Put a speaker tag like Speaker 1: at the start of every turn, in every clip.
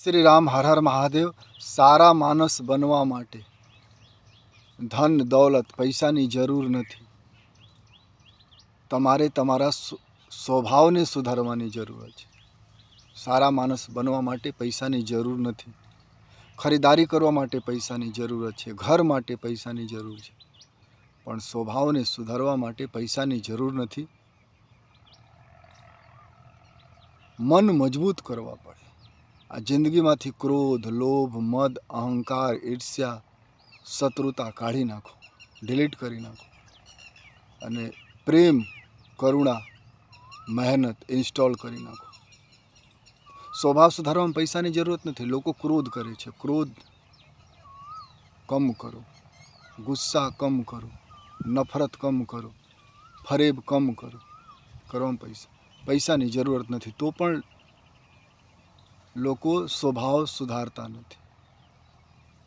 Speaker 1: શ્રી રામ હર હર મહાદેવ. સારા માણસ બનવા માટે ધન દौलत પૈસાની જરૂર નથી. તમારે તમારા સ્વભાવને સુધારવાની જરૂર છે. સારા માણસ બનવા માટે પૈસાની જરૂર નથી. ખરીદારી કરવા માટે પૈસાની જરૂરત છે. ઘર માટે પૈસાની જરૂર છે. પણ સ્વભાવને સુધારવા માટે પૈસાની જરૂર નથી. મન મજબૂત કરવા પડે. આ જિંદગીમાંથી ક્રોધ, લોભ, મદ, અહંકાર, ઈર્ષ્યા, શત્રુતા કાઢી નાખો, ડિલીટ કરી નાખો અને પ્રેમ, કરુણા, મહેનત ઇન્સ્ટોલ કરી નાખો. સ્વભાવ સુધારવામાં પૈસાની જરૂરત નથી. લોકો ક્રોધ કરે છે. ક્રોધ કમ કરો, ગુસ્સા કમ કરો, નફરત કમ કરો, ફરેબ કમ કરો. કરવામાં પૈસાની જરૂરત નથી. તો પણ લોકો સ્વભાવ સુધારતા નથી.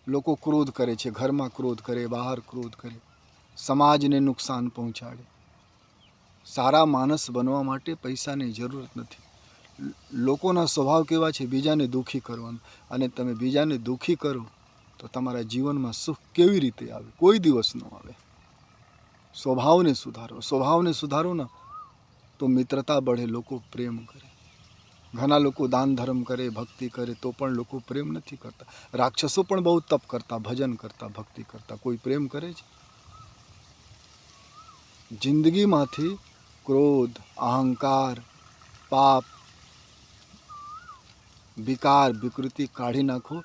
Speaker 1: લોકો ક્રોધ કરે છે. ઘરમાં ક્રોધ કરે, બહાર ક્રોધ કરે, સમાજને નુકસાન પહોંચાડે. સારા માણસ બનવા માટે પૈસાની જરૂરત નથી. લોકોના સ્વભાવ કેવા છે? બીજાને દુઃખી કરવાનું. અને તમે બીજાને દુઃખી કરો તો તમારા જીવનમાં સુખ કેવી રીતે આવે? કોઈ દિવસ ન આવે. સ્વભાવને સુધારો. સ્વભાવને સુધારો ને તો મિત્રતા બઢે, લોકો પ્રેમ કરે. ઘણા લોકો દાન ધર્મ કરે, ભક્તિ કરે, તો પણ લોકો પ્રેમ નથી કરતા. રાક્ષસો પણ બહુ તપ કરતા, ભજન કરતા, ભક્તિ કરતા, કોઈ પ્રેમ કરે છે? જિંદગીમાંથી ક્રોધ, અહંકાર, પાપ, વિકાર, વિકૃતિ કાઢી નાખો.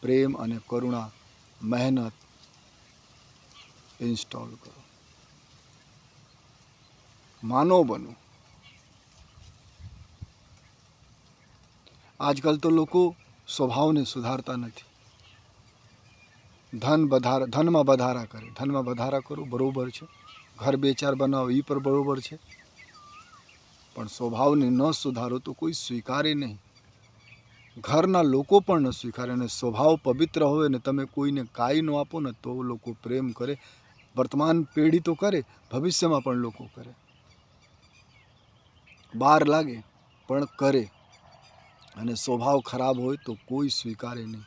Speaker 1: પ્રેમ અને કરુણા, મહેનત ઇન્સ્ટોલ કરો. માનવ બનો. આજકાલ તો લોકો સ્વભાવને સુધારતા નથી. ધનમાં વધારા કરે. ધનમાં વધારા કરો, બરોબર છે. ઘર બે ચાર બનાવો, એ પણ બરોબર છે. પણ સ્વભાવને ન સુધારો તો કોઈ સ્વીકારે નહીં. ઘરના લોકો પણ ન સ્વીકારે. અને સ્વભાવ પવિત્ર હોય ને તમે કોઈને કાંઈ ન આપો ને તો લોકો પ્રેમ કરે. વર્તમાન પેઢી તો કરે, ભવિષ્યમાં પણ લોકો કરે. બાર લાગે પણ કરે. અને સ્વભાવ ખરાબ હોય તો કોઈ સ્વીકારે નહીં.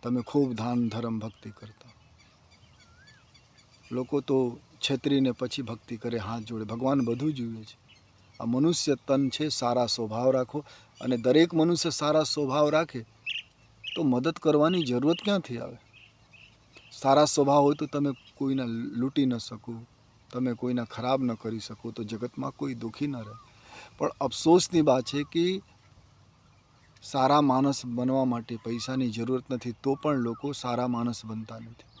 Speaker 1: તમે ખૂબ દાન ધર્મ ભક્તિ કરતા. લોકો તો છેતરીને પછી ભક્તિ કરે, હાથ જોડે. ભગવાન બધું જુએ છે. આ મનુષ્ય તન છે. સારા સ્વભાવ રાખો. અને દરેક મનુષ્ય સારા સ્વભાવ રાખે તો મદદ કરવાની જરૂરત ક્યાંથી આવે? સારા સ્વભાવ હોય તો તમે કોઈને લૂંટી ન શકો, તમે કોઈના ખરાબ ન કરી શકો, તો જગતમાં કોઈ દુઃખી ન રહે. પણ અફસોસની વાત છે કે સારા માણસ બનવા માટે પૈસાની જરૂરત નથી. તો પણ લોકો સારા માણસ બનતા નથી.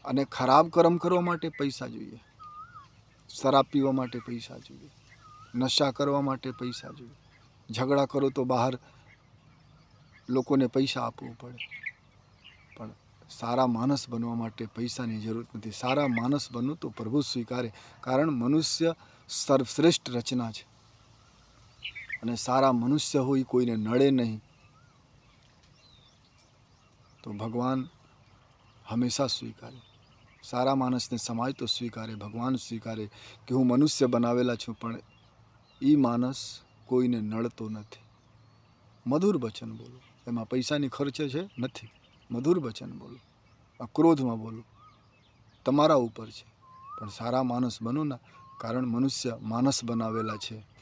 Speaker 1: અને ખરાબ કર્મ કરવા માટે પૈસા જોઈએ. શરાબ પીવા માટે પૈસા જોઈએ. નશા કરવા માટે પૈસા જોઈએ. ઝઘડા કરો તો બહાર લોકોને પૈસા આપવું પડે. પણ સારા માણસ બનવા માટે પૈસાની જરૂરત નથી. સારા માણસ બનવું તો પ્રભુ સ્વીકારે. કારણ મનુષ્ય સર્વશ્રેષ્ઠ રચના છે. અને સારા મનુષ્ય હોય, કોઈને નડે નહીં, તો ભગવાન હંમેશા સ્વીકારે. સારા માણસને સમાજ તો સ્વીકારે, ભગવાન સ્વીકારે કે હું મનુષ્ય બનાવેલા છું, પણ એ માણસ કોઈને નડતો નથી. મધુર વચન બોલો. એમાં પૈસાની ખર્ચ છે નથી. મધુર વચન બોલો. અક્રોધમાં બોલો. તમારા ઉપર છે. પણ સારા માણસ બનો ને. કારણ મનુષ્ય માણસ બનાવેલા છે.